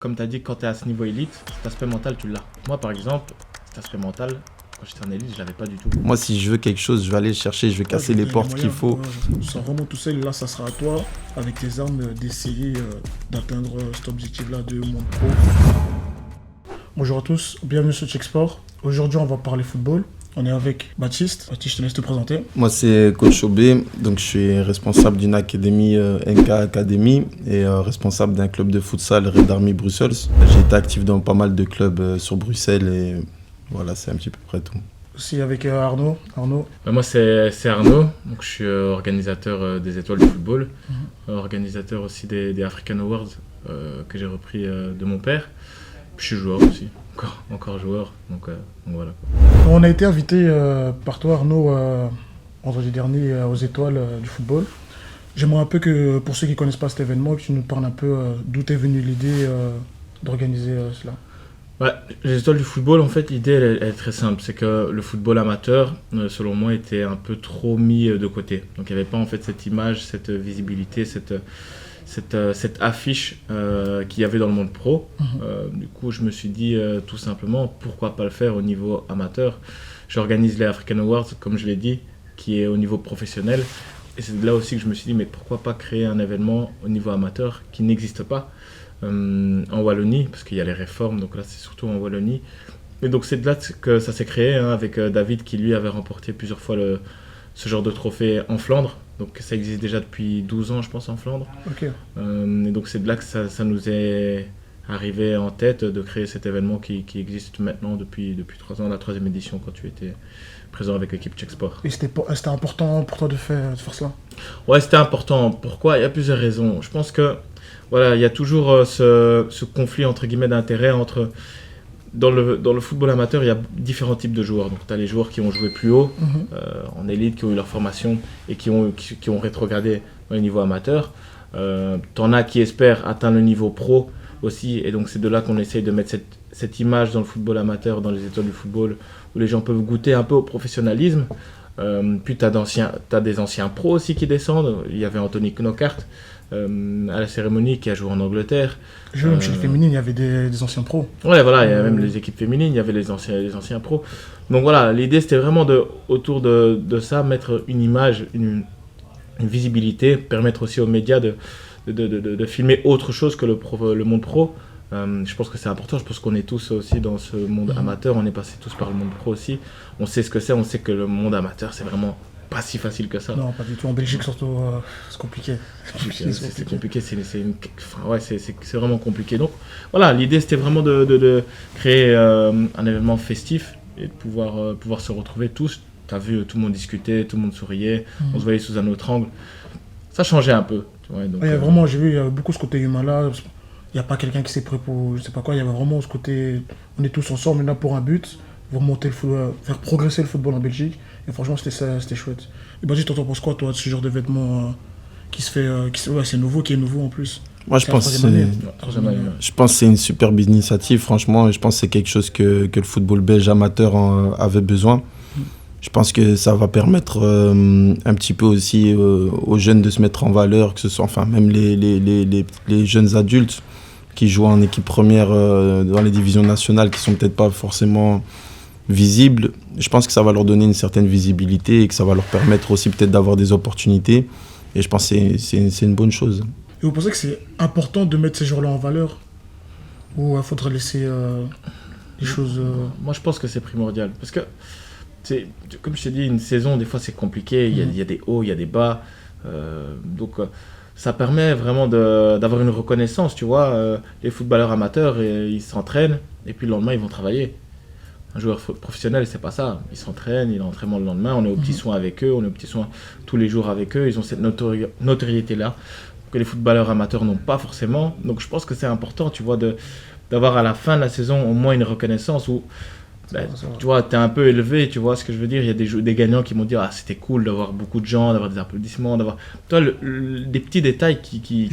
Comme tu as dit, quand tu es à ce niveau élite, cet aspect mental, tu l'as. Moi, par exemple, cet aspect mental, quand j'étais en élite, je l'avais pas du tout. Moi, si je veux quelque chose, je vais aller le chercher, je vais Ouais, casser je les te donne les portes qu'il moyens. faut. Ouais, je sens vraiment tout seul. Là, ça sera à toi, avec tes armes, d'essayer d'atteindre cet objectif-là de monde pro. Bonjour à tous, bienvenue sur Checksport. Aujourd'hui, on va parler football. On est avec Baptiste. Baptiste, je te laisse te présenter. Moi, c'est Coach Obé, donc je suis responsable d'une académie NK Academy et responsable d'un club de futsal Red Army Brussels. J'ai été actif dans pas mal de clubs sur Bruxelles et voilà, c'est un petit peu près tout. Aussi avec Arnaud. Arnaud, Moi, c'est Arnaud, donc je suis organisateur des Étoiles du football, organisateur aussi des African Awards que j'ai repris de mon père. Je suis joueur aussi, encore joueur, donc voilà. on a été invité par toi, Arnaud, vendredi dernier aux Étoiles du football. J'aimerais un peu que, pour ceux qui ne connaissent pas cet événement, que tu nous parles un peu d'où t'est venue l'idée d'organiser cela. Ouais, les Étoiles du football, en fait, l'idée elle est très simple, c'est que le football amateur, selon moi, était un peu trop mis de côté. Donc il n'y avait pas en fait cette image, cette visibilité, cette affiche qu'il y avait dans le monde pro. Du coup, je me suis dit tout simplement, pourquoi pas le faire au niveau amateur. J'organise les African Awards, comme je l'ai dit, qui est au niveau professionnel. Et c'est là aussi que je me suis dit, mais pourquoi pas créer un événement au niveau amateur qui n'existe pas en Wallonie, parce qu'il y a les réformes, donc là c'est surtout en Wallonie. Et donc c'est de là que ça s'est créé, avec David qui lui avait remporté plusieurs fois ce genre de trophée en Flandre. Donc ça existe déjà depuis 12 ans, je pense, en Flandre. Ok. Et donc c'est de là que ça nous est arrivé en tête de créer cet événement qui existe maintenant depuis 3 ans, la 3e édition, quand tu étais présent avec l'équipe Checksport. Et c'était important pour toi de faire cela? Ouais, c'était important. Pourquoi? Il y a plusieurs raisons. Je pense que voilà, il y a toujours ce conflit entre guillemets d'intérêts entre dans le football amateur, il y a différents types de joueurs. Donc tu as les joueurs qui ont joué plus haut en élite, qui ont eu leur formation et qui ont rétrogradé au niveau amateur. T'en as qui espèrent atteindre le niveau pro aussi, et donc c'est de là qu'on essaye de mettre cette image dans le football amateur, dans les étoiles du football, où les gens peuvent goûter un peu au professionnalisme. Puis tu as des anciens pros aussi qui descendent. Il y avait Anthony Knockaert à la cérémonie qui a joué en Angleterre. Même chez les féminines, il y avait des anciens pros. Ouais, voilà, il y a même les équipes féminines, il y avait les anciens pros. Donc voilà, l'idée c'était vraiment autour de ça, mettre une image, une visibilité, permettre aussi aux médias de filmer autre chose que le monde pro. Je pense que c'est important, je pense qu'on est tous aussi dans ce monde amateur, on est passés tous par le monde pro aussi. On sait ce que c'est, on sait que le monde amateur c'est vraiment pas si facile que ça. Non, pas du tout. En Belgique, surtout, c'est compliqué. C'est compliqué, c'est vraiment compliqué. Donc voilà, l'idée c'était vraiment de créer un événement festif et de pouvoir se retrouver tous. Tu as vu, tout le monde discutait, tout le monde souriait, on se voyait sous un autre angle. Ça changeait un peu. Tu vois, donc, vraiment, j'ai vu, il y avait beaucoup ce côté humain là. Il n'y a pas quelqu'un qui s'est pris pour je sais pas quoi. Il y avait vraiment ce côté, on est tous ensemble, on est là pour un but, remonter le football, faire progresser le football en Belgique. Et franchement, c'était chouette. Et Baptiste, t'en penses quoi, toi, de ce genre d'événement qui se fait, ouais, c'est nouveau, qui est nouveau en plus? Moi, je pense que c'est une superbe initiative, franchement, et je pense que c'est quelque chose que le football belge amateur avait besoin. Je pense que ça va permettre un petit peu aussi aux jeunes de se mettre en valeur, que ce soit enfin même les jeunes adultes qui jouent en équipe première dans les divisions nationales, qui sont peut-être pas forcément visibles. Je pense que ça va leur donner une certaine visibilité et que ça va leur permettre aussi peut-être d'avoir des opportunités. Et je pense que c'est une bonne chose. Et vous pensez que c'est important de mettre ces joueurs-là en valeur? Ou il faudrait laisser les choses... Moi, je pense que c'est primordial. Parce que, comme je t'ai dit, une saison, des fois, c'est compliqué. Il y a des hauts, il y a des bas. Donc, ça permet vraiment d'avoir une reconnaissance, tu vois. Les footballeurs amateurs, ils s'entraînent et puis le lendemain, ils vont travailler. Un joueur professionnel, c'est pas ça. Il s'entraîne, il a l'entraînement le lendemain, on est aux petits soins avec eux, on est aux petits soins tous les jours avec eux. Ils ont cette notoriété-là que les footballeurs amateurs n'ont pas forcément. Donc je pense que c'est important, tu vois, d'avoir à la fin de la saison au moins une reconnaissance où tu vois, t'es un peu élevé, tu vois ce que je veux dire. Il y a des gagnants qui m'ont dit ah c'était cool d'avoir beaucoup de gens, d'avoir des applaudissements, d'avoir toi des petits détails qui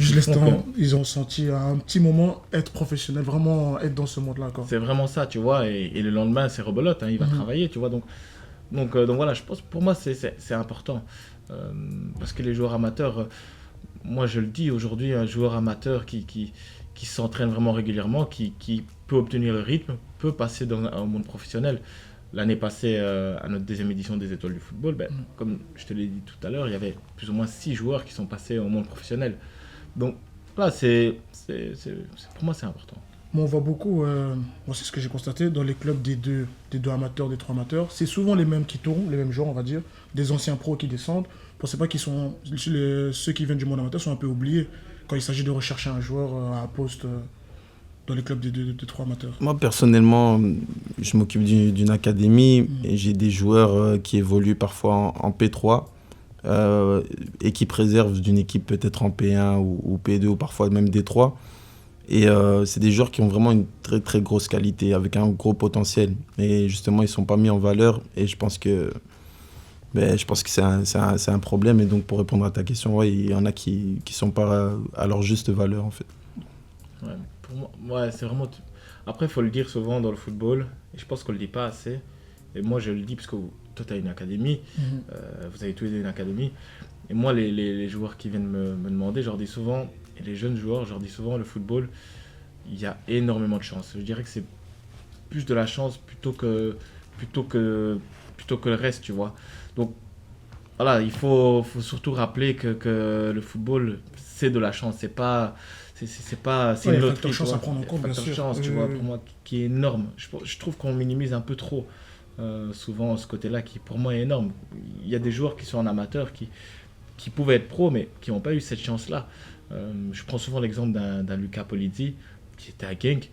ils ont senti à un petit moment être professionnel, vraiment être dans ce monde-là, quoi. C'est vraiment ça, tu vois. Et le lendemain c'est rebelote, il va travailler, tu vois. Donc voilà, je pense pour moi c'est important parce que les joueurs amateurs, moi je le dis aujourd'hui, un joueur amateur qui qui s'entraîne vraiment régulièrement, qui peut obtenir le rythme, peut passer dans un monde professionnel. L'année passée, à notre deuxième édition des Étoiles du football, comme je te l'ai dit tout à l'heure, il y avait plus ou moins 6 joueurs qui sont passés au monde professionnel. Donc là, pour moi, c'est important. Moi, on voit beaucoup, moi c'est ce que j'ai constaté, dans les clubs des deux amateurs, des 3 amateurs, c'est souvent les mêmes qui tournent, les mêmes joueurs, on va dire, des anciens pros qui descendent. Je ne pensais pas ceux qui viennent du monde amateur sont un peu oubliés quand il s'agit de rechercher un joueur à un poste dans les clubs des 3 amateurs. Moi, personnellement, je m'occupe d'une académie et j'ai des joueurs qui évoluent parfois en P3 et qui préservent d'une équipe peut-être en P1 ou P2 ou parfois même D3. Et c'est des joueurs qui ont vraiment une très très grosse qualité, avec un gros potentiel. Mais justement, ils ne sont pas mis en valeur et je pense que c'est un problème. Et donc, pour répondre à ta question, ouais, il y en a qui ne sont pas à leur juste valeur, en fait. Ouais, pour moi, ouais, c'est vraiment... Après, il faut le dire souvent dans le football, et je pense qu'on ne le dit pas assez. Et moi, je le dis parce que toi, tu as une académie, vous avez tous les deux une académie. Et moi, les joueurs qui viennent me demander, je leur dis souvent... Et les jeunes joueurs, je leur dis souvent, le football, il y a énormément de chance. Je dirais que c'est plus de la chance plutôt que le reste, tu vois. Donc, voilà, il faut surtout rappeler que le football, c'est de la chance. C'est une loterie. Chance à prendre en compte, bien sûr. Chance, tu vois, pour moi, qui est énorme. Je trouve qu'on minimise un peu trop souvent ce côté-là, qui pour moi est énorme. Il y a des joueurs qui sont en amateur, qui pouvaient être pros, mais qui n'ont pas eu cette chance-là. Je prends souvent l'exemple d'un Luca Polizzi qui était à Genk,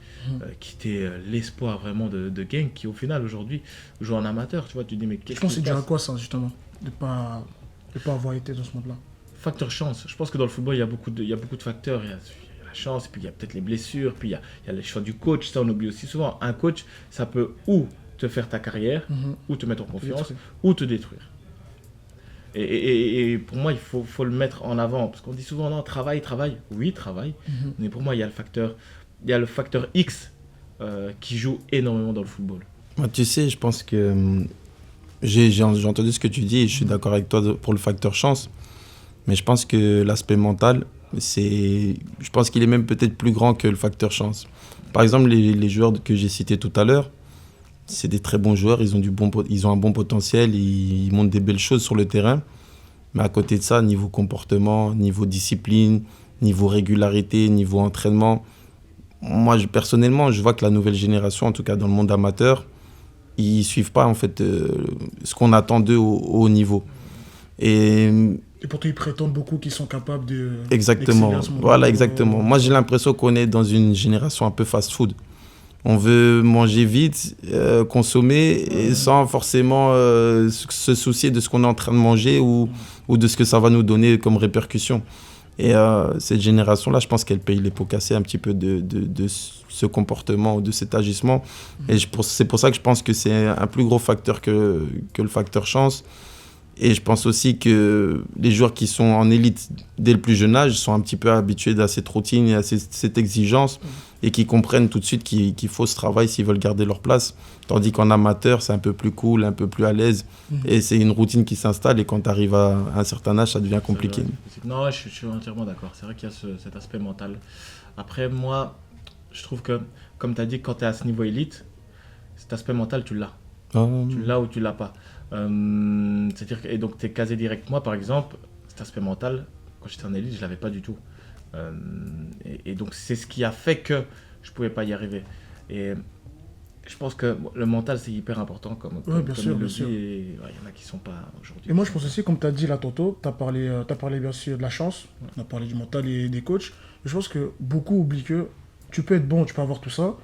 qui était l'espoir vraiment de Genk, qui au final aujourd'hui joue en amateur. Tu vois, tu dis mais qu'est-ce Je pense que c'est qui dû se à passe quoi ça justement, de pas avoir été dans ce monde-là. Facteur chance. Je pense que dans le football il y a beaucoup de facteurs. Il y a la chance, et puis il y a peut-être les blessures, puis il y a les choix du coach. Ça on oublie aussi souvent. Un coach, ça peut ou te faire ta carrière, ou te mettre en confiance, ou te détruire. Et pour moi, il faut le mettre en avant. Parce qu'on dit souvent, non, travail. Oui, travail. Mais pour moi, il y a le facteur X qui joue énormément dans le football. Moi, tu sais, je pense que j'ai entendu ce que tu dis et je suis d'accord avec toi pour le facteur chance. Mais je pense que l'aspect mental, je pense qu'il est même peut-être plus grand que le facteur chance. Par exemple, les joueurs que j'ai cités tout à l'heure, c'est des très bons joueurs, ils ont un bon potentiel, ils montrent des belles choses sur le terrain. Mais à côté de ça, niveau comportement, niveau discipline, niveau régularité, niveau entraînement, moi personnellement, je vois que la nouvelle génération, en tout cas dans le monde amateur, ils ne suivent pas en fait ce qu'on attend d'eux au haut niveau. Et pourtant, ils prétendent beaucoup qu'ils sont capables de... Exactement, voilà, exactement. Moi, j'ai l'impression qu'on est dans une génération un peu fast-food. On veut manger vite, consommer, et sans forcément se soucier de ce qu'on est en train de manger ou de ce que ça va nous donner comme répercussion. Et cette génération-là, je pense qu'elle paye les pots cassés un petit peu de ce comportement ou de cet agissement. Et c'est pour ça que je pense que c'est un plus gros facteur que le facteur chance. Et je pense aussi que les joueurs qui sont en élite dès le plus jeune âge sont un petit peu habitués à cette routine et à cette exigence et qui comprennent tout de suite qu'il faut ce travail s'ils veulent garder leur place. Tandis qu'en amateur, c'est un peu plus cool, un peu plus à l'aise. Et c'est une routine qui s'installe et quand tu arrives à un certain âge, ça devient compliqué. Non, je suis entièrement d'accord. C'est vrai qu'il y a cet aspect mental. Après, moi, je trouve que, comme tu as dit, quand tu es à ce niveau élite, cet aspect mental, tu l'as. Tu l'as ou tu l'as pas. C'est-à-dire et donc tu es casé direct. Moi, par exemple, cet aspect mental, quand j'étais en élite, je l'avais pas du tout. Et donc, c'est ce qui a fait que je pouvais pas y arriver. Et je pense que le mental, c'est hyper important, comme bien sûr. Il y en a qui sont pas aujourd'hui. Et moi, je pense aussi, comme tu as dit là tantôt, tu as parlé bien sûr de la chance, on a parlé du mental et des coachs. Je pense que beaucoup oublient que tu peux être bon, tu peux avoir tout ça,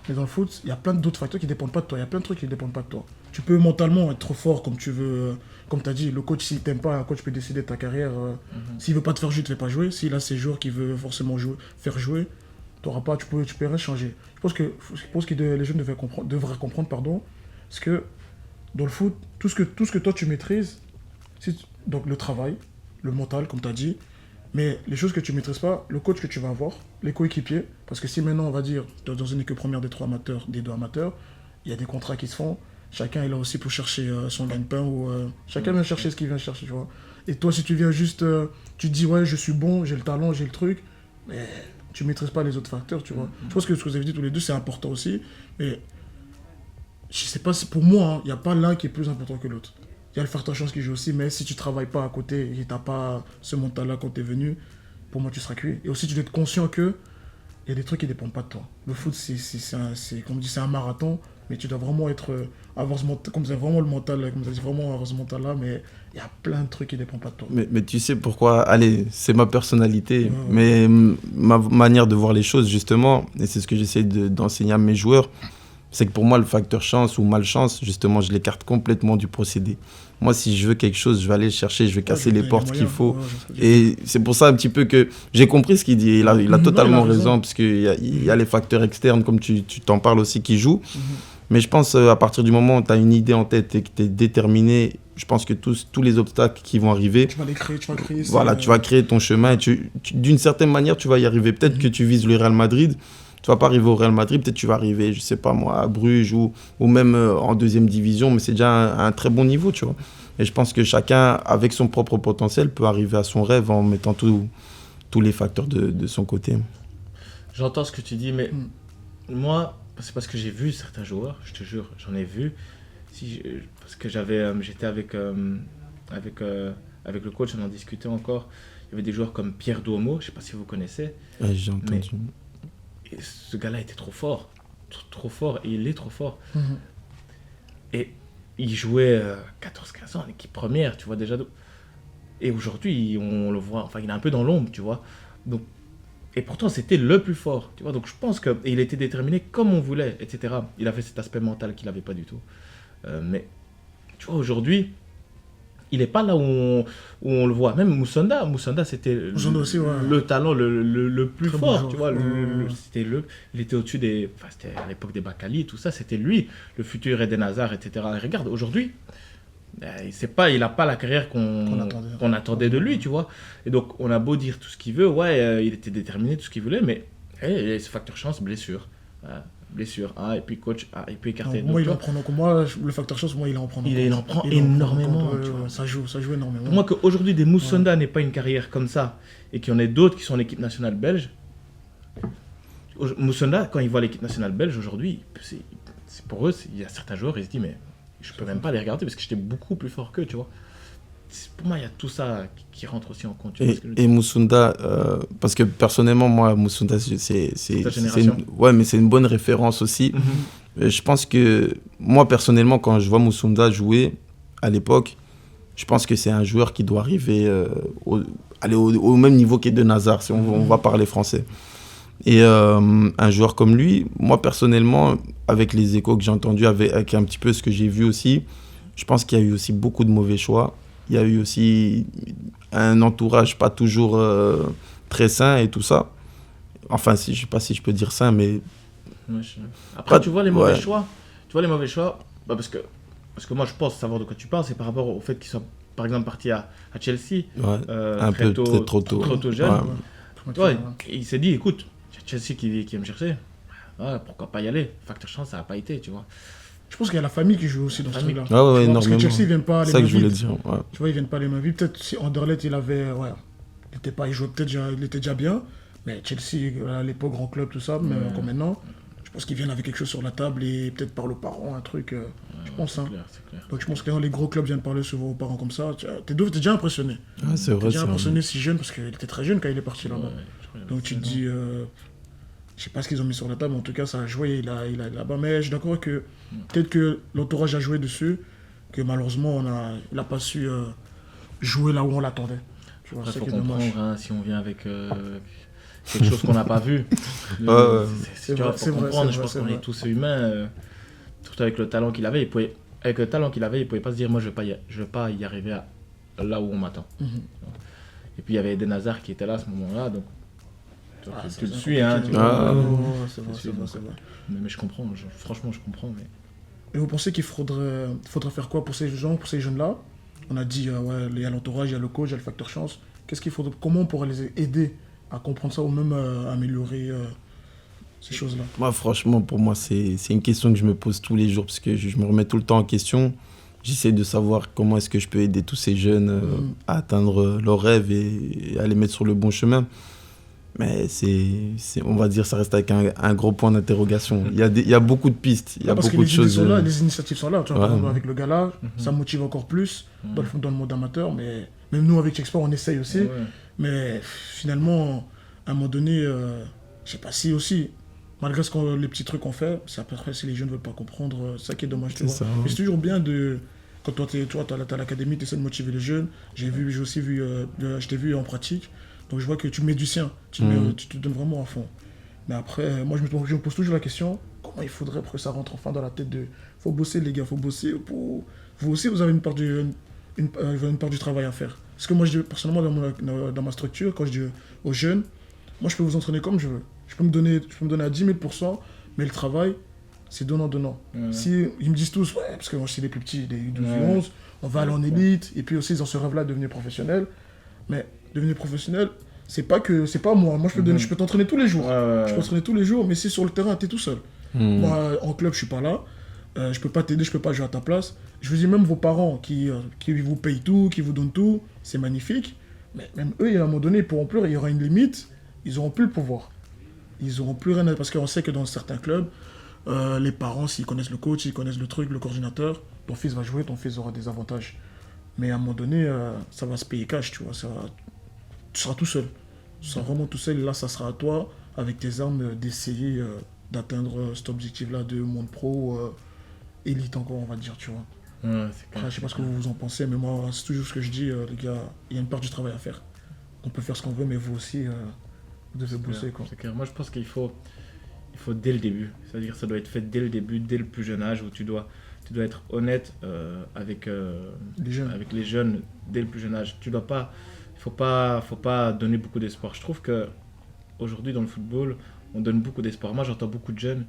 mais dans le foot, il y a plein d'autres facteurs qui ne dépendent pas de toi. Il y a plein de trucs qui ne dépendent pas de toi. Tu peux mentalement être trop fort comme tu veux. Comme tu as dit, le coach, s'il ne t'aime pas, un coach peut décider de ta carrière. S'il ne veut pas te faire jouer, il ne te fait pas jouer. S'il a ses joueurs qu'il veut forcément faire jouer, tu peux rien changer. Je pense que les jeunes devraient comprendre, c'est que dans le foot, tout ce que toi tu maîtrises, donc le travail, le mental, comme tu as dit, mais les choses que tu ne maîtrises pas, le coach que tu vas avoir, les coéquipiers, parce que si maintenant on va dire, dans une équipe première des 3 amateurs, des 2 amateurs, il y a des contrats qui se font, chacun est là aussi pour chercher son gagne-pain, ou chacun vient chercher ce qu'il vient chercher, tu vois. Et toi, si tu viens juste, tu te dis, ouais, je suis bon, j'ai le talent, j'ai le truc, mais tu maîtrises pas les autres facteurs, tu vois. Je pense que ce que vous avez dit tous les deux, c'est important aussi. Mais je sais pas si pour moi, il n'y a pas l'un qui est plus important que l'autre. Il y a le facteur chance qui joue aussi, mais si tu travailles pas à côté et que tu n'as pas ce mental-là quand tu es venu, pour moi, tu seras cuit. Et aussi, tu dois être conscient que il y a des trucs qui ne dépendent pas de toi. Le foot, comme on dit, c'est un marathon, mais tu dois vraiment être avoir ce mental, comme c'est vraiment le mental, comme ça dit, vraiment avoir ce mental-là, mais il y a plein de trucs qui ne dépendent pas de toi. Mais tu sais pourquoi, allez, c'est ma personnalité, mais ma manière de voir les choses, justement, et c'est ce que j'essaie d'enseigner à mes joueurs, c'est que pour moi, le facteur chance ou malchance, justement, je l'écarte complètement du procédé. Moi, si je veux quelque chose, je vais aller le chercher, je vais casser les portes qu'il faut. Et c'est pour ça un petit peu que j'ai compris ce qu'il dit. Il a totalement raison, parce qu'il y a les facteurs externes, comme tu t'en parles aussi, qui jouent. Mais je pense à partir du moment où tu as une idée en tête et que tu es déterminé, je pense que tous les obstacles qui vont arriver, tu vas les créer, tu vas créer. Voilà, tu vas créer ton chemin et d'une certaine manière, tu vas y arriver. Peut-être que tu vises le Real Madrid. Tu vas pas arriver au Real Madrid, peut-être tu vas arriver, je sais pas moi, à Bruges ou même en deuxième division, mais c'est déjà un très bon niveau, tu vois. Et je pense que chacun, avec son propre potentiel, peut arriver à son rêve en mettant tous les facteurs de son côté. J'entends ce que tu dis, mais moi, c'est parce que j'ai vu certains joueurs, je te jure, j'en ai vu. Parce que j'étais avec le coach, on en discutait encore. Il y avait des joueurs comme Pierre Duomo, je sais pas si vous connaissez. Ouais, j'ai entendu. Et ce gars-là était trop fort, et il est trop fort. Et il jouait 14-15 ans en équipe première, tu vois déjà. Et aujourd'hui, on le voit, enfin il est un peu dans l'ombre, tu vois. Donc, et pourtant, c'était le plus fort, tu vois. Donc je pense qu'il était déterminé comme on voulait, etc. Il avait cet aspect mental qu'il n'avait pas du tout. Mais, tu vois, aujourd'hui, il n'est pas là où on le voit. Même Moussanda, c'était le talent le plus très fort, tu vois. Il était au-dessus des... Enfin, c'était à l'époque des Bakali, tout ça, c'était lui, le futur Eden Hazard, etc. Et regarde, aujourd'hui, il n'a pas la carrière qu'on attendait de lui, tu vois. Et donc, on a beau dire tout ce qu'il veut, il était déterminé, tout ce qu'il voulait, mais ce facteur chance, blessure. Blessure, et puis coach, et puis écarté. Moi, le facteur chance, il en prend. Il en prend énormément. Ça joue énormément. Pour moi, qu'aujourd'hui, des Moussanda n'aient pas une carrière comme ça, et qu'il y en ait d'autres qui sont en équipe nationale belge, Moussanda, quand il voit l'équipe nationale belge aujourd'hui, c'est pour eux, il y a certains joueurs, ils se disent, mais je peux même pas les regarder parce que j'étais beaucoup plus fort qu'eux, tu vois. Pour moi, il y a tout ça qui rentre aussi en compte. Et Moussanda, parce que personnellement, moi, Moussanda, c'est une bonne référence aussi. Je pense que moi, personnellement, quand je vois Moussanda jouer à l'époque, je pense que c'est un joueur qui doit arriver au même niveau qu'Eden Hazard, si on va parler français. Et un joueur comme lui, moi, personnellement, avec les échos que j'ai entendus, avec un petit peu ce que j'ai vu aussi, je pense qu'il y a eu aussi beaucoup de mauvais choix. Il y a eu aussi un entourage pas toujours très sain et tout ça. Enfin, je ne sais pas si je peux dire sain, mais... Après, tu vois les mauvais choix. Tu vois les mauvais choix, parce que moi, je pense savoir de quoi tu parles. C'est par rapport au fait qu'ils soient, par exemple, partis à Chelsea. Un peu peut-être trop tôt. Trop jeune. Il s'est dit, écoute, Chelsea qui vient me chercher. Pourquoi pas y aller? Facteur chance, ça n'a pas été, tu vois. Je pense qu'il y a la famille qui joue aussi dans ce truc-là. Énormément. Parce que Chelsea, ils viennent pas les mains vides. C'est ça que je voulais dire. Tu vois, ils viennent pas les mains vides. Peut-être si Anderlecht, il jouait peut-être il était déjà bien. Mais Chelsea, à l'époque, grand club, tout ça, même encore maintenant, je pense qu'ils viennent avec quelque chose sur la table et peut-être parlent aux parents, un truc. Je pense. C'est clair. Donc je pense que quand les gros clubs viennent parler souvent aux parents comme ça, t'es déjà impressionné. C'est vrai. T'es déjà impressionné si jeune, parce qu'il était très jeune quand il est parti là-bas. Donc tu te dis... Je sais pas ce qu'ils ont mis sur la table, mais en tout cas, ça a joué, il a là-bas. Mais je suis d'accord que peut-être que l'entourage a joué dessus, que malheureusement, il n'a pas su jouer là où on l'attendait. Il faut comprendre, si on vient avec quelque chose qu'on n'a pas vu. C'est vrai, je pense qu'on est tous humains, surtout avec le talent qu'il avait. Il ne pouvait pas se dire, moi, je ne vais pas y arriver là où on m'attend. Et puis, il y avait Eden Hazard qui était là à ce moment-là, donc... tu le suis, hein. C'est vrai. Mais je comprends, franchement, je comprends. Mais... Et vous pensez qu'il faudrait faire quoi pour ces jeunes-là? On a dit, il y a l'entourage, il y a le coach, il y a le facteur chance. Comment on pourrait les aider à comprendre ça ou même à améliorer ces choses-là? Moi, franchement, pour moi, c'est une question que je me pose tous les jours parce que je me remets tout le temps en question. J'essaie de savoir comment est-ce que je peux aider tous ces jeunes à atteindre leurs rêves et à les mettre sur le bon chemin. Mais on va dire, ça reste avec un gros point d'interrogation. Il y a beaucoup de pistes, il y a beaucoup de choses. Les initiatives sont là. Tu vois, par exemple, avec le gala, ça motive encore plus dans le monde amateur. Mais même nous, avec Chexport, on essaye aussi. Ouais. Mais finalement, à un moment donné, je sais pas si aussi, malgré les petits trucs qu'on fait, c'est après, si les jeunes ne veulent pas comprendre, c'est ça qui est dommage. Tu vois. Ça, mais c'est toujours bien de. Quand toi, tu as l'académie, tu essaies de motiver les jeunes. J'ai aussi vu, je t'ai vu en pratique. Donc je vois que tu mets du sien, tu te donnes vraiment à fond. Mais après, moi je me pose toujours la question, comment il faudrait pour que ça rentre enfin dans la tête de... Faut bosser les gars, faut bosser pour... Vous aussi, vous avez une part du travail à faire. Parce que moi, personnellement, dans ma structure, quand je dis aux jeunes, moi je peux vous entraîner comme je veux. Je peux me donner à 10 000%, mais le travail, c'est donnant. Si ils me disent tous, ouais, parce que moi c'est les plus petits, des 12-11, on va aller en élite, et puis aussi ils ont ce rêve-là de devenir professionnel. Mais devenir professionnel, c'est pas moi. Moi, je peux t'entraîner tous les jours. Je peux t'entraîner tous les jours, mais si sur le terrain, t'es tout seul. Moi, en club, je suis pas là. Je peux pas t'aider, je peux pas jouer à ta place. Je vous dis, même vos parents qui vous payent tout, qui vous donnent tout, c'est magnifique. Mais même eux, à un moment donné, ils pourront plus, il y aura une limite, ils auront plus le pouvoir. Ils auront plus rien à... Parce qu'on sait que dans certains clubs, les parents, s'ils connaissent le coach, s'ils connaissent le truc, le coordinateur, ton fils va jouer, ton fils aura des avantages. Mais à un moment donné, ça va se payer cash, tu vois. Tu seras tout seul. Tu seras vraiment tout seul. Et là, ça sera à toi, avec tes armes, d'essayer d'atteindre cet objectif-là de monde pro, élite encore, on va dire, tu vois. Après, je sais pas ce que vous en pensez, mais moi, c'est toujours ce que je dis, les gars, il y a une part du travail à faire. On peut faire ce qu'on veut, mais vous aussi, vous devez bosser, quoi. C'est clair. Moi, je pense qu'il faut dès le début. C'est-à-dire que ça doit être fait dès le début, dès le plus jeune âge, où tu dois être honnête avec les jeunes dès le plus jeune âge. Il ne faut pas donner beaucoup d'espoir. Je trouve qu'aujourd'hui, dans le football, on donne beaucoup d'espoir. Moi, j'entends beaucoup de jeunes,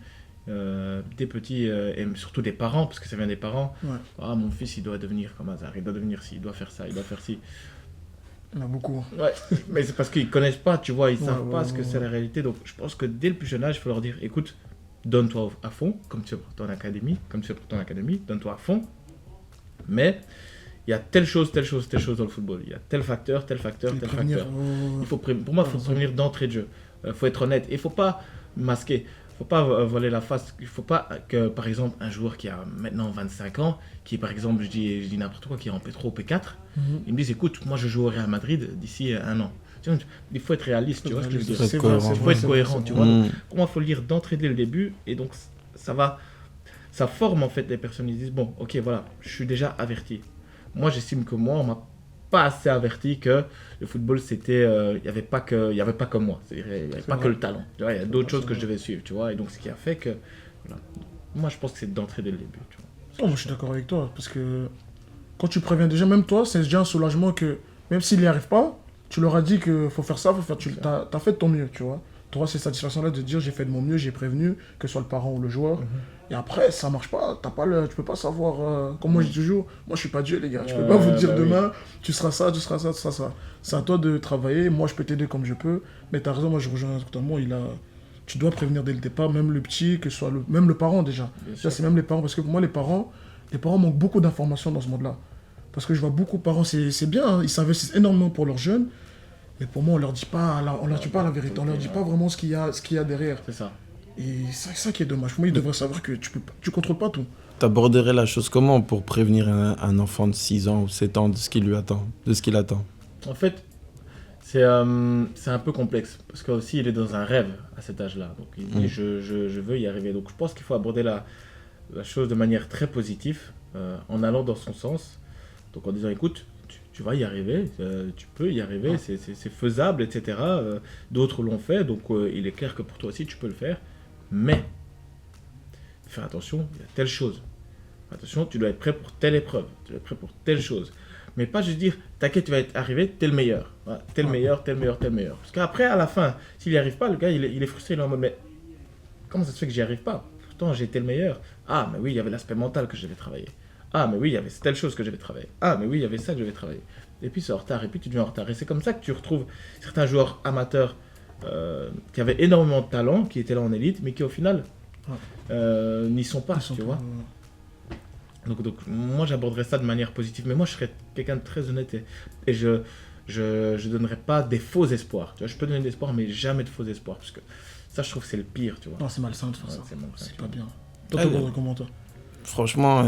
des petits, et surtout des parents, parce que ça vient des parents. Ouais. Ah, mon fils, il doit devenir comme Hazard, il doit devenir ci, il doit faire ça, il doit faire ci. Il y en a beaucoup. Ouais, mais c'est parce qu'ils ne connaissent pas, tu vois, ils ne savent pas ce que c'est la réalité. Donc, je pense que dès le plus jeune âge, il faut leur dire, écoute, donne-toi à fond, comme tu es pour ton académie, donne-toi à fond. Mais il y a telle chose dans le football. Il y a tel facteur. Pour moi, il faut prévenir d'entrée de jeu. Il faut être honnête. Et il ne faut pas masquer. Il ne faut pas voiler la face. Il ne faut pas que, par exemple, un joueur qui a maintenant 25 ans, qui, par exemple, je dis n'importe quoi, qui est en P3 ou P4, il me dit, écoute, moi je joue au Real Madrid d'ici 1 an. Il faut être réaliste, tu vois ce que je veux dire. Il faut être cohérent, tu vois. Donc, pour moi, il faut le lire d'entrée dès le début, et donc ça forme en fait les personnes. Ils disent, bon, ok, voilà, je suis déjà averti. Moi, j'estime que on m'a pas assez averti que le football, c'était, il y avait pas que moi, c'est-à-dire, il n'y avait pas que le talent. Tu vois, il y a d'autres choses que je devais suivre, tu vois. Et donc, ce qui a fait que, voilà. Moi, je pense que c'est d'entrée dès le début, tu vois. Non, moi, je suis d'accord avec toi, parce que quand tu préviens déjà, même toi, c'est déjà un soulagement que, même s'il n'y arrive pas, tu leur as dit qu'il faut faire ça, tu as fait de ton mieux, tu vois. Tu auras cette satisfaction-là de dire j'ai fait de mon mieux, j'ai prévenu, que ce soit le parent ou le joueur. Et après, ça marche pas, tu peux pas savoir. Comme moi je dis toujours, moi je suis pas Dieu, les gars. Je peux pas vous dire demain, tu seras ça. C'est à toi de travailler. Moi je peux t'aider comme je peux. Mais tu as raison, moi je rejoins totalement. Tu dois prévenir dès le départ, même le petit, que ce soit même le parent déjà. Ça, c'est même les parents, parce que pour moi, les parents manquent beaucoup d'informations dans ce monde-là. Parce que je vois beaucoup de parents, c'est bien, hein, ils s'investissent énormément pour leurs jeunes. Mais pour moi, on leur dit pas la vérité, on leur dit pas vraiment ce qu'il y a derrière. C'est ça. Et c'est ça qui est dommage. Pour moi, ils devraient savoir que tu contrôles pas tout. T'aborderais la chose comment pour prévenir un enfant de 6 ans ou 7 ans de ce qu'il attend? En fait, c'est un peu complexe. Parce qu'aussi, il est dans un rêve à cet âge-là. Donc, il dit, je veux y arriver. Donc, je pense qu'il faut aborder la chose de manière très positive, en allant dans son sens. Donc, en disant, écoute, tu vas y arriver, tu peux y arriver, c'est faisable, etc. D'autres l'ont fait, donc il est clair que pour toi aussi tu peux le faire. Mais, fais attention, il y a telle chose. Attention, tu dois être prêt pour telle épreuve, tu dois être prêt pour telle chose. Mais pas juste dire, t'inquiète, tu vas être arrivé, t'es le meilleur. Voilà, t'es le meilleur. Parce qu'après, à la fin, s'il n'y arrive pas, le gars, il est frustré, il est en mode, mais comment ça se fait que j'y arrive pas? Pourtant, j'ai été le meilleur. Ah, mais oui, il y avait l'aspect mental que je devais travailler. Ah, mais oui, il y avait telle chose que j'avais travaillé. Ah, mais oui, il y avait ça que j'avais travaillé. Et puis c'est en retard, et puis tu deviens en retard. Et c'est comme ça que tu retrouves certains joueurs amateurs qui avaient énormément de talent, qui étaient là en élite, mais qui au final n'y sont pas, tu vois. Donc moi j'aborderais ça de manière positive. Mais moi je serais quelqu'un de très honnête et je ne donnerai pas des faux espoirs. Tu vois, je peux donner des espoirs, mais jamais de faux espoirs. Parce que ça, je trouve que c'est le pire, tu vois. Non, c'est malsain de faire ça. C'est pas bien. Toi, comment toi? Franchement,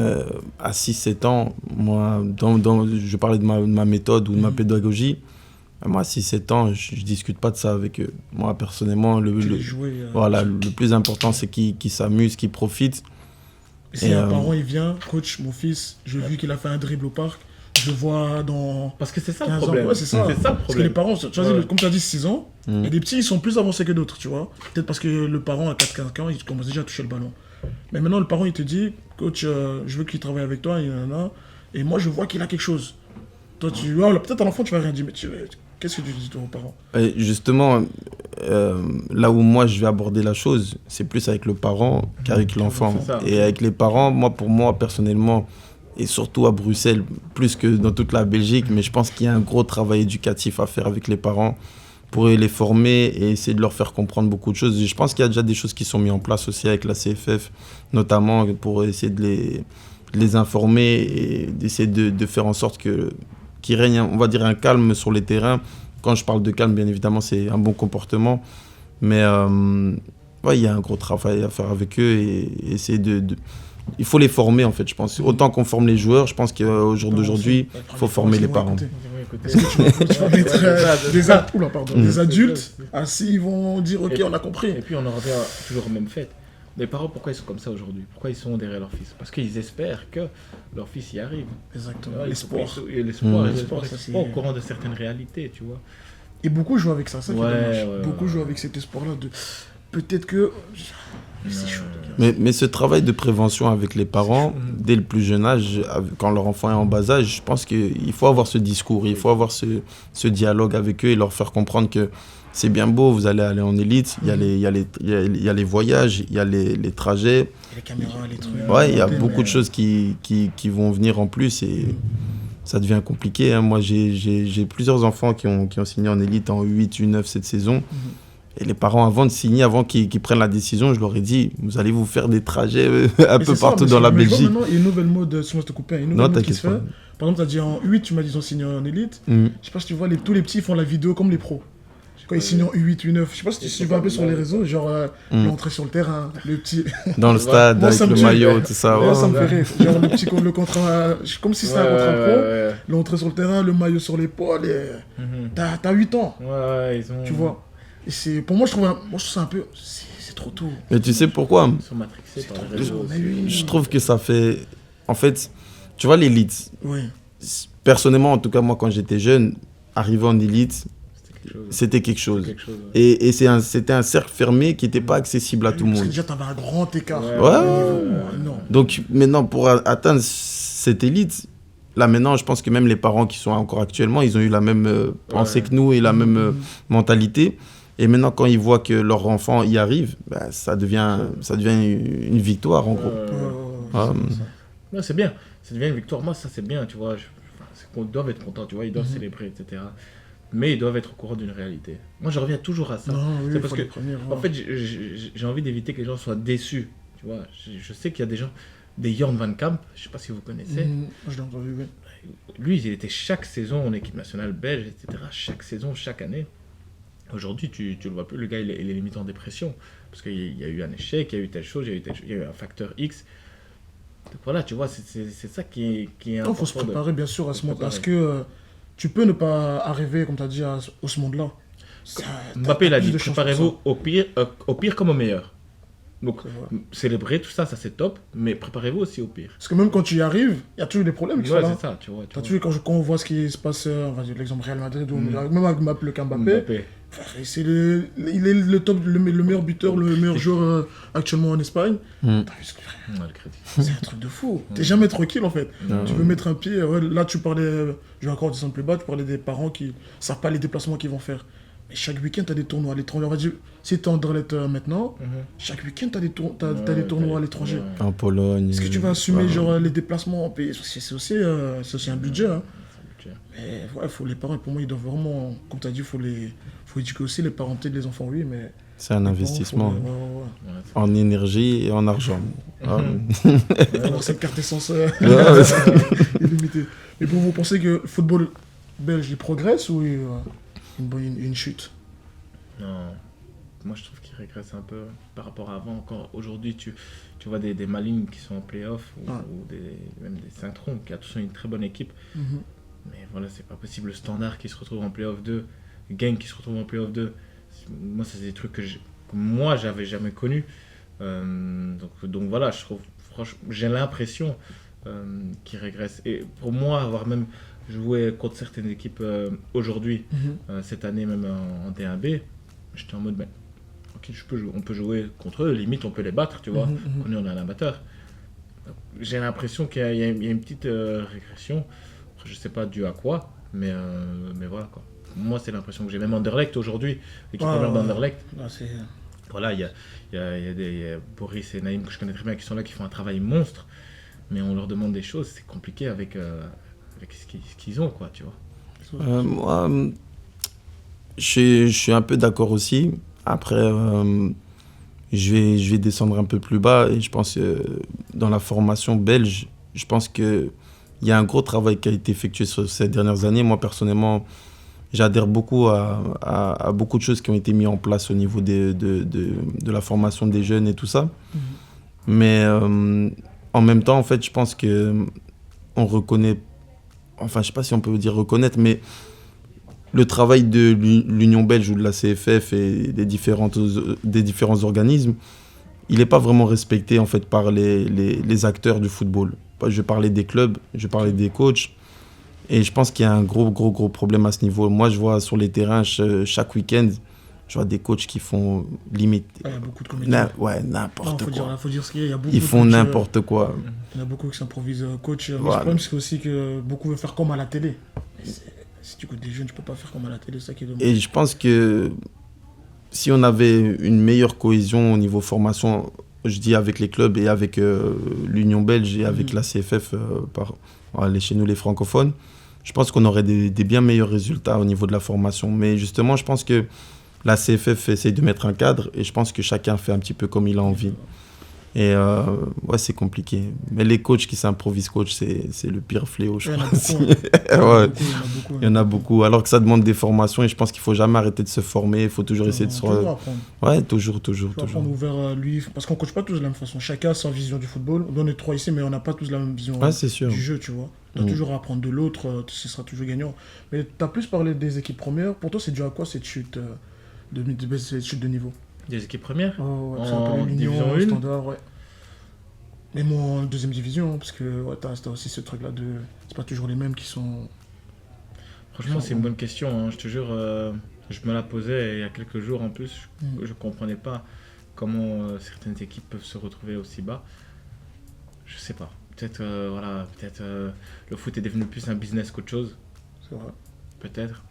à 6-7 ans, moi, je parlais de ma méthode ou de ma pédagogie. Moi, à 6-7 ans, je ne discute pas de ça avec eux. Moi, personnellement, voilà, le plus important, c'est qu'ils s'amusent, qu'ils profitent. Et si un parent il vient, coach, mon fils, j'ai vu qu'il a fait un dribble au parc, je le vois dans. Parce que c'est ça le problème. Ouais, c'est ça. Le problème. Parce que les parents, tu vois, comme tu as dit, 6 ans, il y a des petits, ils sont plus avancés que d'autres, tu vois. Peut-être parce que le parent, à 4-15 ans, il commence déjà à toucher le ballon. Mais maintenant, le parent, il te dit, coach, je veux qu'il travaille avec toi, et moi, je vois qu'il a quelque chose. Toi, peut-être à l'enfant, tu vas rien dire, mais qu'est-ce que tu dis toi aux parents? Et justement, là où moi je vais aborder la chose, c'est plus avec le parent qu'avec l'enfant. Et avec les parents, pour moi personnellement, et surtout à Bruxelles, plus que dans toute la Belgique, mais je pense qu'il y a un gros travail éducatif à faire avec les parents pour les former et essayer de leur faire comprendre beaucoup de choses. Et je pense qu'il y a déjà des choses qui sont mises en place aussi avec la CFF, notamment pour essayer de les informer et d'essayer de faire en sorte qu'il règne, on va dire, un calme sur les terrains. Quand je parle de calme, bien évidemment, c'est un bon comportement. Mais il y a un gros travail à faire avec eux et essayer il faut les former, en fait, je pense. Autant qu'on forme les joueurs, je pense qu'au jour d'aujourd'hui, il faut former les parents. Est-ce que tu vas mettre des adultes assis, ils vont dire « Ok, on a compris ». Et puis on en revient toujours au même fait. Les parents, pourquoi ils sont comme ça aujourd'hui? Pourquoi ils sont derrière leur fils? Parce qu'ils espèrent que leur fils y arrive. Exactement. L'espoir, ils sont pas au courant de certaines réalités, tu vois. Et beaucoup jouent avec ça, qui est dommage. Beaucoup jouent avec cet espoir-là de peut-être que... C'est chaud. Mais ce travail de prévention avec les parents, dès le plus jeune âge, quand leur enfant est en bas âge, je pense qu'il faut avoir ce discours, il faut avoir ce dialogue avec eux et leur faire comprendre que c'est bien beau, vous allez aller en élite, il y a les voyages, il y a les trajets. Les caméras, les trucs. Ouais, il y a beaucoup de choses qui vont venir en plus et ça devient compliqué. Hein. Moi, j'ai plusieurs enfants qui ont signé en élite en U8, U9 cette saison. Et les parents, avant de signer, avant qu'ils prennent la décision, je leur ai dit, vous allez vous faire des trajets un peu partout dans la Belgique. Maintenant, il y a une nouvelle mode, si on se couper, une nouvelle mode qui se fait. Par exemple, tu as dit en U8, tu m'as dit ils ont signé en élite. Je sais pas si tu vois, tous les petits font la vidéo comme les pros. Quand ils signent en U8, U9, je sais pas si tu vas un peu sur les réseaux, genre l'entrée sur le terrain, le petit. Dans le stade, avec le maillot, tout ça. Ouais, ça me fait rire. Genre le contrat, comme si c'était un contrat pro, l'entrée sur le terrain, le maillot sur l'épaule, t'as 8 ans. Ouais, ils ont. Tu vois. Et pour moi, je trouve ça un peu. C'est trop tôt. Mais tu sais pourquoi? Ils sont matrixés par les réseaux. Je trouve que ça fait. En fait, tu vois, l'élite. Oui. Personnellement, en tout cas, moi, quand j'étais jeune, arriver en élite, c'était quelque chose. Et c'était un cercle fermé qui n'était pas accessible à tout le monde. Déjà, tu avais un grand écart. Non. Donc, maintenant, pour atteindre cette élite, là, maintenant, je pense que même les parents qui sont encore actuellement, ils ont eu la même pensée que nous et la même mentalité. Et maintenant, quand ils voient que leur enfant y arrive, ça devient une victoire, en gros. Non, c'est bien. Ça devient une victoire. Moi, ça, c'est bien, tu vois. C'est qu'on doit être content, tu vois. Ils doivent célébrer, etc. Mais ils doivent être au courant d'une réalité. Moi, je reviens toujours à ça. C'est parce que, en fait, j'ai envie d'éviter que les gens soient déçus. Tu vois, je sais qu'il y a des gens, des Jorn Van Kamp, je ne sais pas si vous connaissez. Je l'ai entendu, oui. Lui, il était chaque saison en équipe nationale belge, etc. Chaque saison, chaque année. Aujourd'hui, tu le vois plus, le gars, il est limite en dépression. Parce qu'il y a eu un échec, il y a eu telle chose, il y a eu un facteur X. Donc voilà, tu vois, c'est ça qui est important. Il faut se préparer, bien sûr, à ce monde. Parce que tu peux ne pas arriver, comme tu as dit, à ce monde-là. Mbappé, il a dit, préparez-vous au pire comme au meilleur. Donc, célébrer tout ça, c'est top, mais préparez-vous aussi au pire. Parce que même quand tu y arrives, il y a toujours des problèmes qui sont là. C'est ça, tu vois. Quand on voit ce qui se passe, on va dire l'exemple Real Madrid, même avec le cas Mbappé. Il est le meilleur buteur, le meilleur joueur actuellement en Espagne. C'est un truc de fou. T'es jamais tranquille en fait. Tu veux mettre un pied. Là, tu parlais, je vais encore descendre plus bas, tu parlais des parents qui ne savent pas les déplacements qu'ils vont faire. Mais chaque week-end, tu as des tournois à l'étranger. On va dire, si tu es en Anderlecht maintenant, chaque week-end, tu as des tournois à l'étranger. En Pologne. Est-ce que tu vas assumer genre, les déplacements en pays? C'est aussi un budget. Hein. Mais ouais, les parents, pour moi, ils doivent vraiment, comme tu as dit, faut éduquer aussi les parentés des enfants, oui, mais... C'est un investissement en énergie et en argent. Avoir cette carte essence illimitée. Mais pour vous pensez que le football belge, il progresse ou une chute? Non, moi je trouve qu'il régresse un peu par rapport à avant. Encore aujourd'hui, tu vois des Malines qui sont en play-off ou même des Saint-Tron qui a tous une très bonne équipe. Mais voilà, c'est pas possible. Le Standard qui se retrouve en play-off 2, Genk qui se retrouve en play-off 2. Moi, c'est des trucs que moi j'avais jamais connus. Donc voilà, je trouve, franchement, j'ai l'impression qu'il régresse. Et pour moi, avoir même joué contre certaines équipes aujourd'hui, cette année même en D1B, j'étais en mode, ok, on peut jouer contre eux, limite on peut les battre, tu vois. On est un amateur. J'ai l'impression qu'il y a une petite régression. Après, je sais pas dû à quoi, mais voilà quoi. Moi, c'est l'impression que j'ai. Même Anderlecht aujourd'hui, l'équipe première d'Anderlecht. Voilà, il y a des Boris et Naïm que je connais très bien qui sont là, qui font un travail monstre, mais on leur demande des choses, c'est compliqué avec ce qu'ils ont, quoi, tu vois. Moi, je suis un peu d'accord aussi. Après, je vais descendre un peu plus bas et je pense que dans la formation belge, je pense qu'il y a un gros travail qui a été effectué sur ces dernières années. Moi, personnellement, j'adhère beaucoup à beaucoup de choses qui ont été mises en place au niveau de la formation des jeunes et tout ça. Mais en même temps, en fait, je pense qu'on reconnaît, enfin, je ne sais pas si on peut dire reconnaître, mais le travail de l'Union belge ou de la CFF et des différents organismes, il n'est pas vraiment respecté en fait, par les acteurs du football. Je parlais des clubs, je parlais des coachs. Et je pense qu'il y a un gros problème à ce niveau. Moi, je vois sur les terrains, chaque week-end, je vois des coachs qui font limite. Il y a beaucoup de comédiens. N'importe quoi. Faut dire ce qu'il y a. Il y a beaucoup Ils font n'importe quoi. Il y en a beaucoup qui s'improvisent coach. Mais Voilà. le problème, c'est aussi que beaucoup veulent faire comme à la télé. Si tu coûtes des jeunes, tu peux pas faire comme à la télé, c'est ça qui est dommage. Et je pense que si on avait une meilleure cohésion au niveau formation, je dis avec les clubs et avec l'Union belge et avec la CFF, chez nous les francophones, je pense qu'on aurait des bien meilleurs résultats au niveau de la formation. Mais justement, je pense que la CFF essaye de mettre un cadre et je pense que chacun fait un petit peu comme il a envie. Et c'est compliqué. Mais les coachs qui s'improvisent coach, c'est le pire fléau, je pense. Il y en a beaucoup. Alors que ça demande des formations et je pense qu'il ne faut jamais arrêter de se former. Il faut toujours essayer de se... Ouais, toujours. Apprendre ouvert lui, parce qu'on ne coach pas tous de la même façon. Chacun a sa vision du football. On est trois ici, mais on n'a pas tous la même vision du jeu, tu vois. On doit toujours apprendre de l'autre, ce sera toujours gagnant. Mais tu as plus parlé des équipes premières. Pour toi, c'est dû à quoi cette chute de niveau? Des équipes premières en Division 1 Standard, ouais. Mais moi en deuxième division, parce que t'as aussi ce truc-là de... C'est pas toujours les mêmes qui sont... Franchement, c'est une bonne question, hein. Je te jure, je me la posais il y a quelques jours en plus. Je comprenais pas comment certaines équipes peuvent se retrouver aussi bas. Je sais pas. Peut-être le foot est devenu plus un business qu'autre chose. C'est vrai. Peut-être.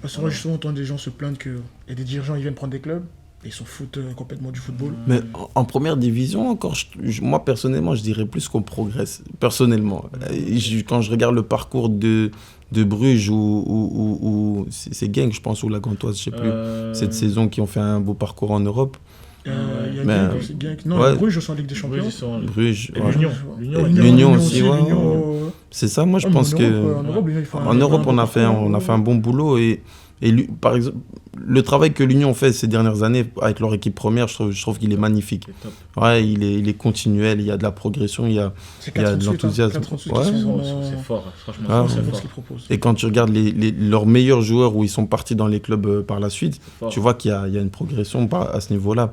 C'est vrai, justement, on entend des gens se plaindre qu'il y a des dirigeants, ils viennent prendre des clubs et ils s'en foutent complètement du football. Mais en première division, encore, moi personnellement, je dirais plus qu'on progresse. Personnellement. Quand je regarde le parcours de Bruges ou c'est Genk, je pense, ou la Gantoise, je sais plus, cette saison qui ont fait un beau parcours en Europe. Il y a Genk. Non, Bruges sont en Ligue des Champions. Bruges, L'Union aussi, c'est ça, moi je pense que en Europe on a fait un bon boulot et par exemple le travail que l'Union fait ces dernières années avec leur équipe première, je trouve qu'il est magnifique. Ouais, il est continuel, il y a de la progression, il y a de l'enthousiasme. C'est fort, franchement, c'est fort ce qu'ils proposent. Et quand tu regardes leurs meilleurs joueurs où ils sont partis dans les clubs par la suite, tu vois qu'il y a une progression à ce niveau-là.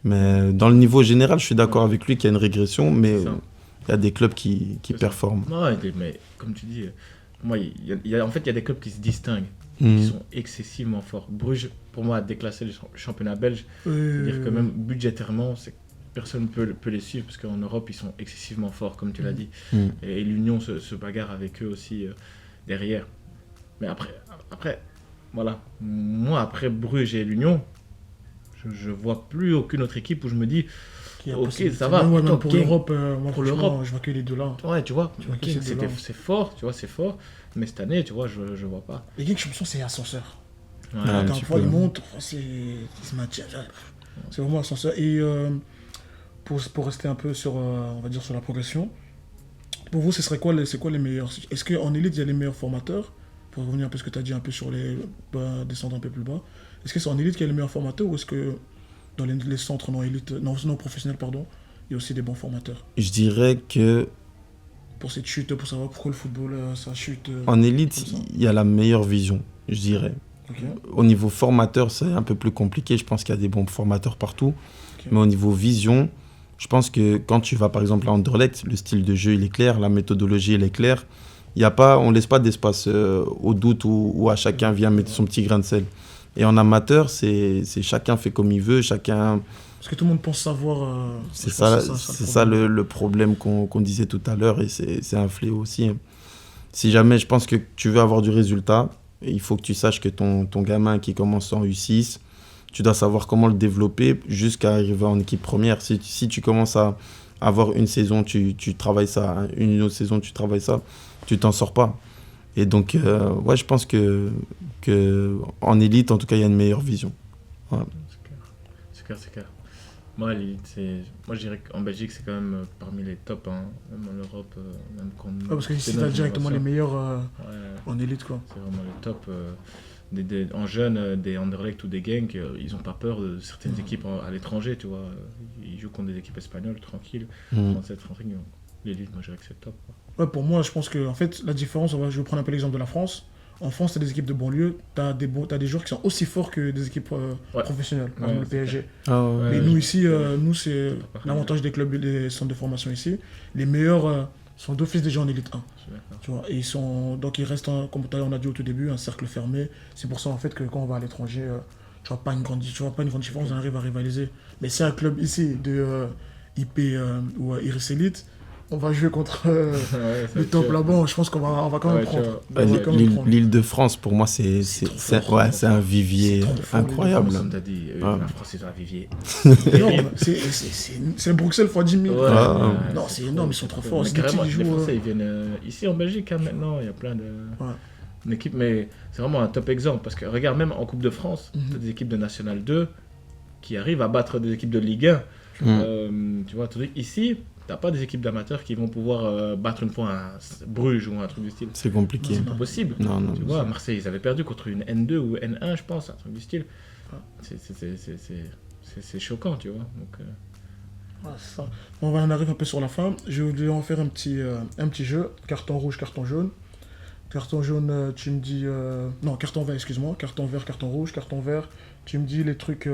Mais dans le niveau général, je suis d'accord avec lui qu'il y a une régression, mais il y a des clubs qui performent. Non, mais comme tu dis, moi, il y a des clubs qui se distinguent, qui sont excessivement forts. Bruges, pour moi, a déclassé le championnat belge. C'est-à-dire que même budgétairement, personne ne peut les suivre, parce qu'en Europe, ils sont excessivement forts, comme tu l'as dit. Et l'Union se bagarre avec eux aussi derrière. Mais après, voilà. Moi, après Bruges et l'Union, je vois plus aucune autre équipe où je me dis ok, ça va. Même pour l'Europe, je vois que les deux là. Ouais, tu vois, c'est fort, tu vois, c'est fort. Mais cette année, tu vois, je vois pas. Les Ligue des Champions, c'est ascenseur. Ouais, quand ils montent, ils se maintiennent. C'est vraiment ascenseur. Et pour rester un peu sur, on va dire, sur la progression, pour vous, c'est quoi les meilleurs? Est-ce qu'en élite, il y a les meilleurs formateurs? pour revenir un peu à ce que tu as dit un peu sur les descendre un peu plus bas, est-ce que c'est en élite qu'il y a les meilleurs formateurs ou est-ce que dans les centres non professionnels, pardon, il y a aussi des bons formateurs? Je dirais que Pour cette chute, pour savoir pourquoi le football, ça chute. en élite, il y a la meilleure vision, je dirais. Okay. Au niveau formateur, c'est un peu plus compliqué. Je pense qu'il y a des bons formateurs partout. Okay. Mais au niveau vision, je pense que quand tu vas par exemple à Anderlecht, le style de jeu il est clair, la méthodologie elle est claire. On ne laisse pas d'espace au doute où à chacun vient mettre son petit grain de sel. Et en amateur, c'est chacun fait comme il veut, chacun... Parce que tout le monde pense savoir... c'est ça le problème qu'on disait tout à l'heure et c'est un fléau aussi. Si jamais je pense que tu veux avoir du résultat, il faut que tu saches que ton gamin qui commence en U6, tu dois savoir comment le développer jusqu'à arriver en équipe première. Si tu commences à avoir une saison, tu travailles ça, une autre saison, tu travailles ça, tu t'en sors pas. Et donc, ouais, je pense que en élite, en tout cas, il y a une meilleure vision. Ouais. C'est clair. Moi, l'élite, moi, je dirais qu'en Belgique, c'est quand même parmi les tops, hein, même en Europe. Même parce que ici, tu as directement les meilleurs en élite, quoi. C'est vraiment les tops. En jeunes, des Anderlecht ou des Genk, ils n'ont pas peur de certaines équipes à l'étranger, tu vois. Ils jouent contre des équipes espagnoles, tranquilles, françaises, tranquilles. L'élite, moi, je dirais que c'est top, quoi. Ouais, pour moi, je pense que en fait, la différence, je vais prendre un peu l'exemple de la France. En France, tu as des équipes de banlieue, tu as des joueurs qui sont aussi forts que des équipes professionnelles, par exemple le PSG. Mais nous, ici, c'est l'avantage des clubs et des centres de formation ici. Les meilleurs sont d'office déjà en élite 1. Tu vois, et donc ils restent, comme on a dit au tout début, un cercle fermé. C'est pour ça en fait que quand on va à l'étranger, tu vois pas une grande différence, on arrive à rivaliser. Mais si un club ici de IP ou Iris Elite, on va jouer contre le top là-bas, je pense qu'on va quand même prendre. L'Île-de-France, pour moi, c'est un vivier incroyable. Comme tu as dit, la France, c'est un vivier. C'est Bruxelles x 10 000. Non, c'est énorme, ils sont trop forts. Les Français, ils viennent ici en Belgique, hein, maintenant, il y a plein d'équipes, mais c'est vraiment un top exemple. Parce que regarde, même en Coupe de France, tu as des équipes de National 2 qui arrivent à battre des équipes de Ligue 1. Tu vois, ici... T'as pas des équipes d'amateurs qui vont pouvoir battre une fois un Bruges ou un truc du style. C'est compliqué. C'est pas possible. Non, tu vois, Marseille, ils avaient perdu contre une N2 ou N1, je pense, un truc du style. C'est choquant, tu vois. Donc, ça. Bon, on arrive un peu sur la fin. Je vais en faire un petit jeu. Carton rouge, carton jaune. Carton jaune, tu me dis... Non, carton vert, excuse-moi. Carton vert, carton rouge, carton vert. Tu me dis les trucs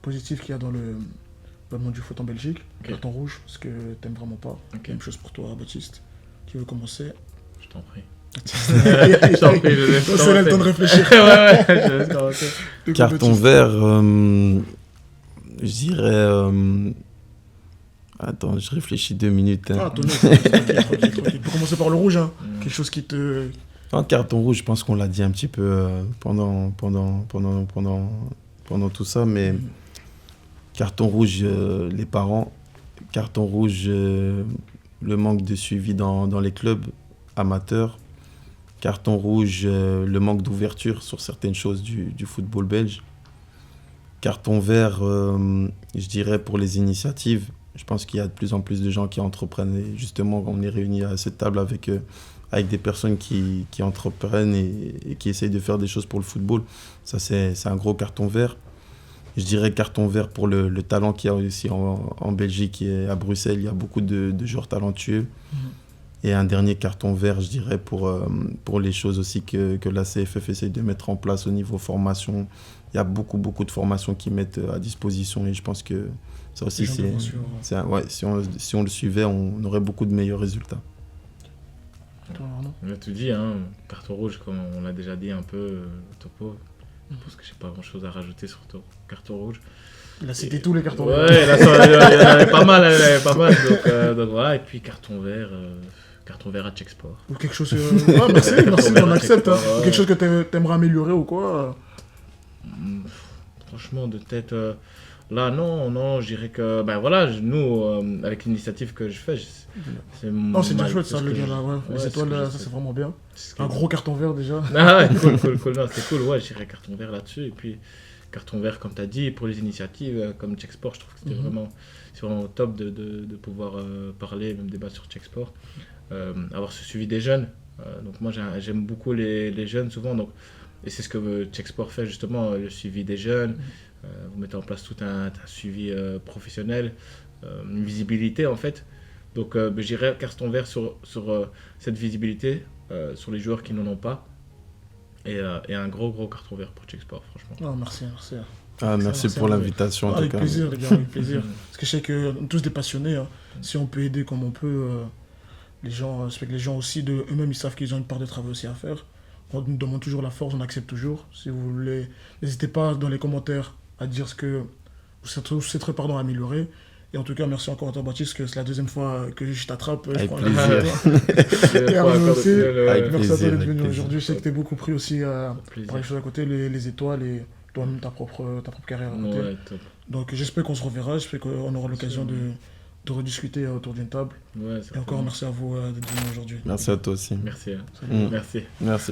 positifs qu'il y a dans le monde du foot en Belgique. Carton rouge, ce que t'aimes vraiment pas. Même chose pour toi, Baptiste. Tu veux commencer? Je t'en prie. Je t'en prie, c'est le temps de réfléchir. Ouais. Carton vert, je dirais... Attends, je réfléchis 2 minutes. Hein. Tranquille. Tu peux commencer par le rouge, hein. Quelque chose qui te... Un carton rouge, je pense qu'on l'a dit un petit peu pendant tout ça, mais... Carton rouge, les parents. Carton rouge, le manque de suivi dans les clubs amateurs. Carton rouge, le manque d'ouverture sur certaines choses du football belge. Carton vert, je dirais pour les initiatives. Je pense qu'il y a de plus en plus de gens qui entreprennent. Et justement, on est réunis à cette table avec des personnes qui entreprennent et qui essayent de faire des choses pour le football. Ça, c'est un gros carton vert. Je dirais carton vert pour le talent qu'il y a aussi en Belgique et à Bruxelles. Il y a beaucoup de joueurs talentueux. Et un dernier carton vert, je dirais, pour les choses aussi que la CFF essaye de mettre en place au niveau formation. Il y a beaucoup de formations qui mettent à disposition et je pense que ça aussi, si on le suivait, on aurait beaucoup de meilleurs résultats. On a tout dit, hein. Carton rouge, comme on l'a déjà dit un peu, topo. Parce que j'ai pas grand chose à rajouter sur ton carton rouge. Il a cité tous les cartons verts. Ouais, il y en avait pas mal, donc voilà. Et puis carton vert à Checksport. Ou quelque chose. Merci, on accepte. Hein. Ou quelque chose que t'aimerais améliorer ou quoi. Franchement, de tête. Là, non, je dirais que. Ben voilà, nous, avec l'initiative que je fais. C'est déjà chouette ça, le gars là. Ouais. Les étoiles, là, ça c'est vraiment bien. Un gros carton vert déjà. Ah ouais, cool. Non, c'est cool, ouais, je dirais carton vert là-dessus. Et puis, carton vert, comme tu as dit, pour les initiatives comme Checksport, je trouve que c'était vraiment top de pouvoir parler, même débattre sur Checksport. Avoir ce suivi des jeunes, Donc moi j'aime beaucoup les jeunes souvent. Donc, et c'est ce que Checksport fait justement, le suivi des jeunes. Vous mettez en place tout un suivi professionnel, une visibilité en fait. Donc j'irais carton vert sur cette visibilité, sur les joueurs qui n'en ont pas. Et un gros carton vert pour Checksport, franchement. Oh, merci. Merci pour l'invitation. En avec tout cas. plaisir, les gars, avec plaisir. Parce que je sais qu'on est tous des passionnés. Hein. Si on peut aider comme on peut, les gens, c'est que les gens aussi, eux-mêmes, ils savent qu'ils ont une part de travail aussi à faire. On nous demande toujours la force, on accepte toujours. Si vous voulez, n'hésitez pas dans les commentaires à dire ce que vous souhaiterez à améliorer. Et en tout cas, merci encore à toi, Baptiste, que c'est la deuxième fois que je t'attrape. Avec je plaisir. Et Arnaud aussi. Avec Merci à toi plaisir, d'être venu avec aujourd'hui. Je sais que tu es beaucoup pris aussi Plaisir. par les choses à côté, les étoiles et toi-même ta propre carrière à côté. Ouais, top. Donc j'espère qu'on se reverra, j'espère qu'on aura l'occasion de rediscuter autour d'une table. Ouais, Et encore merci à vous d'être venu aujourd'hui. Merci à toi aussi. Merci. Salut. Merci. Merci.